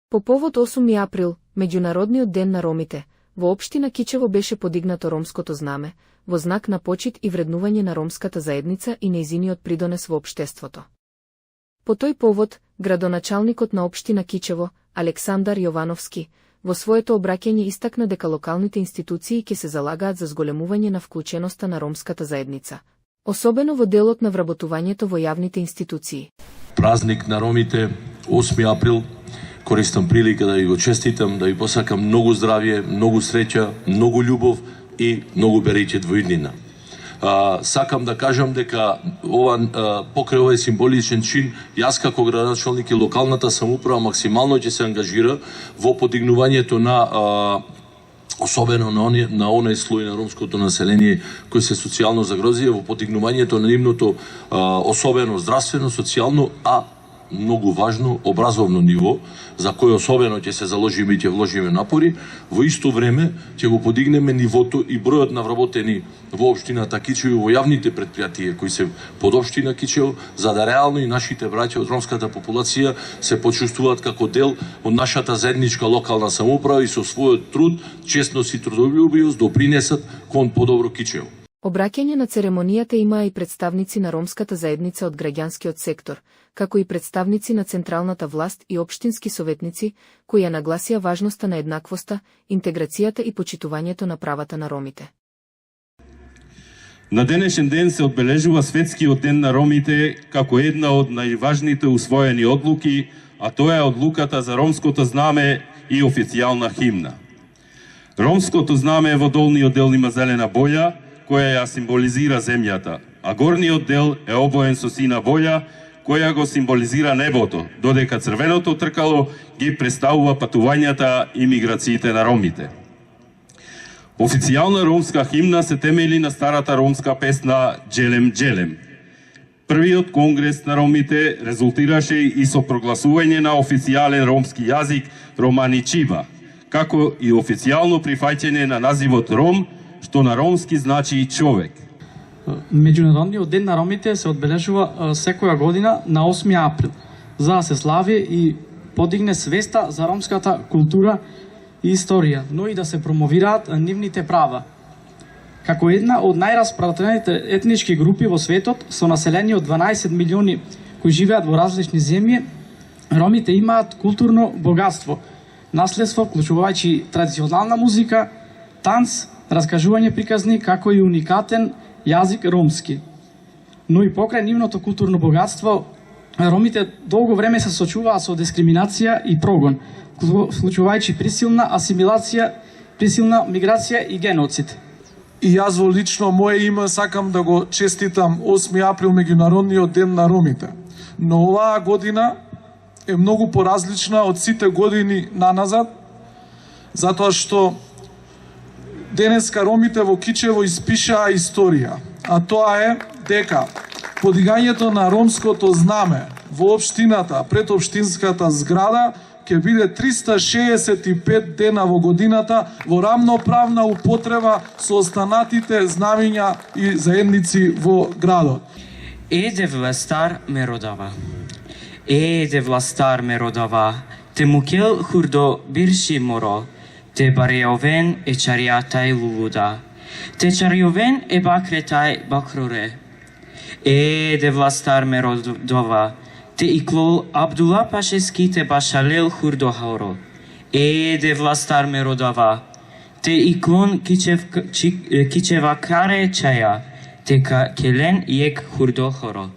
По повод 8 април, Меѓународниот ден на ромите, во општина Кичево беше подигнато ромското знаме, во знак на почит и вреднување на ромската заедница и нејзиниот придонес во општеството. По тој повод, градоначалникот на општина Кичево, Александар Јовановски, во своето обраќање истакна дека локалните институции ќе се залагаат за зголемување на вклученоста на ромската заедница, особено во делот на вработувањето во јавните институции. Празник на ромите, 8 април, користам прилика да ви го честитам, да ви посакам многу здравје, многу среќа, многу љубов и многу берејчет во иднина. Сакам да кажам дека покрај овој символичен чин, јас како градоначалник и локалната самоуправа максимално ќе се ангажира во подигнувањето на особено на оној слој на ромското население кој се социјално загрозија, во подигнувањето на нивното особено здравствено, социјално, многу важно образовно ниво, за кој особено ќе се заложиме и ќе вложиме напори. Во исто време ќе го подигнеме нивото и бројот на вработени во општината Кичево во јавните предпријатија кои се под општина Кичево, за да реално и нашите браќа од ромската популација се почувствуваат како дел од нашата заедничка локална самоуправа и со својот труд, честност и трудолюбивост допринесат кон подобро Кичево. Обраќање на церемонијата имаа и представници на ромската заедница од граѓанскиот сектор, како и представници на централната власт и општински советници, кои ја нагласија важноста на еднаквоста, интеграцијата и почитувањето на правата на ромите. На денешен ден се одбележува Светскиот ден на ромите како една од најважните усвоени одлуки, а тоа е одлуката за ромското знаме и официјална химна. Ромското знаме во долниот дел има зелена боја, која ја символизира земјата, а горниот дел е обоен со сина боја, која го символизира небото, додека црвеното тркало ги представува патувањата и миграциите на ромите. Официјална ромска химна се темели на старата ромска песна Джелем Джелем. Првиот конгрес на ромите резултираше и со прогласување на официјален ромски јазик Романи Чиба, како и официјално прифаќање на називот Ром, што на ромски значи и човек. Меѓународниот ден на ромите се одбележува секоја година на 8 април, за да се слави и подигне свеста за ромската култура и историја, но и да се промовираат нивните права. Како една од најраспратените етнички групи во светот, со население од 12 милиони кои живеат во различни земји, ромите имаат културно богатство, наследство, вклучувајќи традиционална музика, танц, раскажување приказни, како и уникатен јазик ромски. Но и покрај нивното културно богатство, ромите долго време се сочуваат со дискриминација и прогон, вклучувајќи присилна асимилација, присилна миграција и геноцид. И јас во лично моје име сакам да го честитам 8 април Меѓународниот ден на ромите. Но оваа година е многу поразлична од сите години наназад, затоа што денеска ромите во Кичево испишаа историја, а тоа е дека подигањето на ромското знаме во општината пред општинската зграда ќе биде 365 дена во годината во рамноправна употреба со останатите знамиња и заедници во градот. Еде властар ме родава. Еде властар ме родава. Те мукел хурдо бирши моро. Те бареовен е чаријатай лулуда. Те чариовен е бакретај бакроре. Еде властар ме родова. Те иклол Абдула Пашески те башалел хурдохаро. Еде властар ме родава. Те иклон кичева каре чаја. Те келен ек хурдохоро.